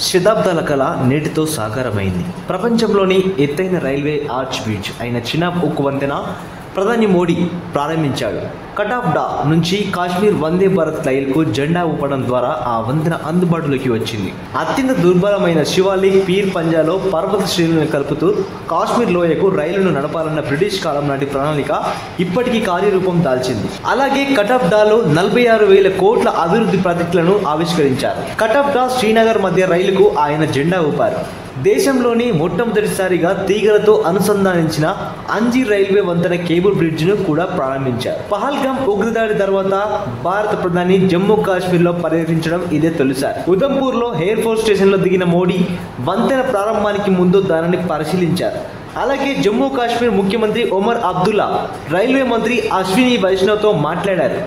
శతాబ్దాల కళ నేటితో సాకారమైంది. ప్రపంచంలోని ఎత్తైన రైల్వే ఆర్చ్ బ్రిడ్జ్ అయిన చినాబ్ ఉక్కు వంతెన ప్రధాని మోడీ ప్రారంభించాడు. కటాఫ్డా నుంచి కాశ్మీర్ వందే భారత్ రైలుకు జెండా ఊపడం ద్వారా ఆ వంతెన అందుబాటులోకి వచ్చింది. అత్యంత దుర్బలమైన శివాలిక్ పీర్ పంజాలో పర్వత శ్రేణులను కలుపుతూ కాశ్మీర్ లోయకు రైలును నడపాలన్న బ్రిటిష్ కాలం నాటి ప్రణాళిక ఇప్పటికీ కార్యరూపం దాల్చింది. అలాగే కటాఫ్డాలో 46,000 కోట్ల అభివృద్ధి ప్రాజెక్టులను ఆవిష్కరించారు. కటాఫ్డా శ్రీనగర్ మధ్య రైలుకు ఆయన జెండా ఊపారు. దేశంలోని మొట్టమొదటిసారిగా తీగలతో అనుసంధానించిన అంజీ రైల్వే వంతెన కేబుల్ బ్రిడ్జ్ను కూడా ప్రారంభించారు. పహల్గామ్ ఉగ్రదాడి తర్వాత భారత ప్రధాని జమ్మూ కాశ్మీర్లో పర్యటించడం ఇదే తొలిసారి. ఉదంపూర్లో ఎయిర్ ఫోర్స్ స్టేషన్లో దిగిన మోడీ వంతెన ప్రారంభానికి ముందు దానిని పరిశీలించారు. అలాగే జమ్మూ కాశ్మీర్ ముఖ్యమంత్రి ఒమర్ అబ్దుల్లా, రైల్వే మంత్రి అశ్విని వైష్ణవ్తో మాట్లాడారు.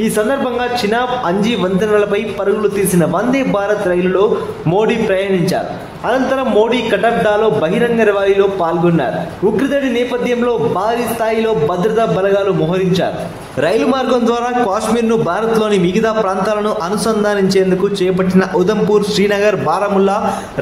ఈ సందర్భంగా చినాబ్ అంజీ వంతెనలపై పరుగులు తీసిన వందే భారత్ రైలులో మోడీ ప్రయాణించారు. అనంతరం మోడీ కటాఫ్డాలో బహిరంగ ర్యాలీలో పాల్గొన్నారు. ఉగ్రదాడి నేపథ్యంలో భారీ స్థాయిలో భద్రతా బలగాలు మోహరించారు. రైలు మార్గం ద్వారా కాశ్మీర్ను భారత్లోని మిగతా ప్రాంతాలను అనుసంధానించేందుకు చేపట్టిన ఉదంపూర్, శ్రీనగర్, బారాముల్లా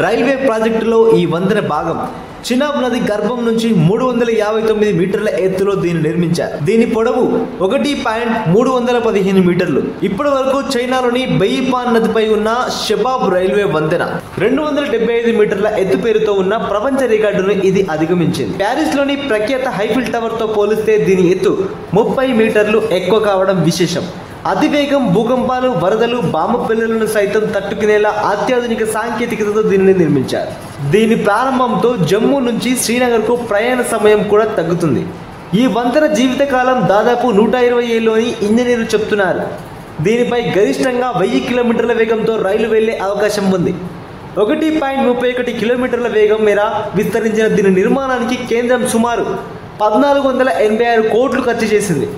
రైల్వే ప్రాజెక్టులో ఈ వంతెన భాగం. చినాబ్ నది గర్భం నుంచి 359 మీటర్ల ఎత్తులో దీన్ని నిర్మించారు. దీని పొడవు 1.315 మీటర్లు. ఇప్పటి వరకు చైనాలోని బెయిపాన్ నదిపై ఉన్న షబాబ్ రైల్వే వంతెన 275 మీటర్ల ఎత్తు పేరుతో ఉన్న ప్రపంచ రికార్డును ఇది అధిగమించింది. ప్యారిస్ లోని ప్రఖ్యాత హైఫిల్ టవర్ తో పోలిస్తే దీని ఎత్తు 30 మీటర్లు ఎక్కువ కావడం విశేషం. అతివేగం, భూకంపాలు, వరదలు, బాంబు పిల్లలను సైతం తట్టుకునేలా అత్యాధునిక సాంకేతికతతో దీనిని నిర్మించారు. దీని ప్రారంభంతో జమ్మూ నుంచి శ్రీనగర్కు ప్రయాణ సమయం కూడా తగ్గుతుంది. ఈ వంతెన జీవితకాలం దాదాపు 120 ఏళ్ళని ఇంజనీర్లు చెప్తున్నారు. దీనిపై గరిష్టంగా 1000 కిలోమీటర్ల వేగంతో రైలు వెళ్లే అవకాశం ఉంది. 1.31 కిలోమీటర్ల వేగం మేర విస్తరించిన దీని నిర్మాణానికి కేంద్రం సుమారు 1486 కోట్లు ఖర్చు చేసింది.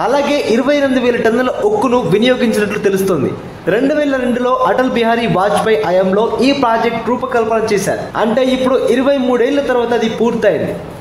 అలాగే 28,000 టన్నుల ఉక్కును వినియోగించినట్లు తెలుస్తోంది. 2002లో అటల్ బిహారీ వాజ్పేయి హయాంలో ఈ ప్రాజెక్ట్ రూపకల్పన చేశారు. అంటే ఇప్పుడు 23 ఏళ్ల తర్వాత అది పూర్తయింది.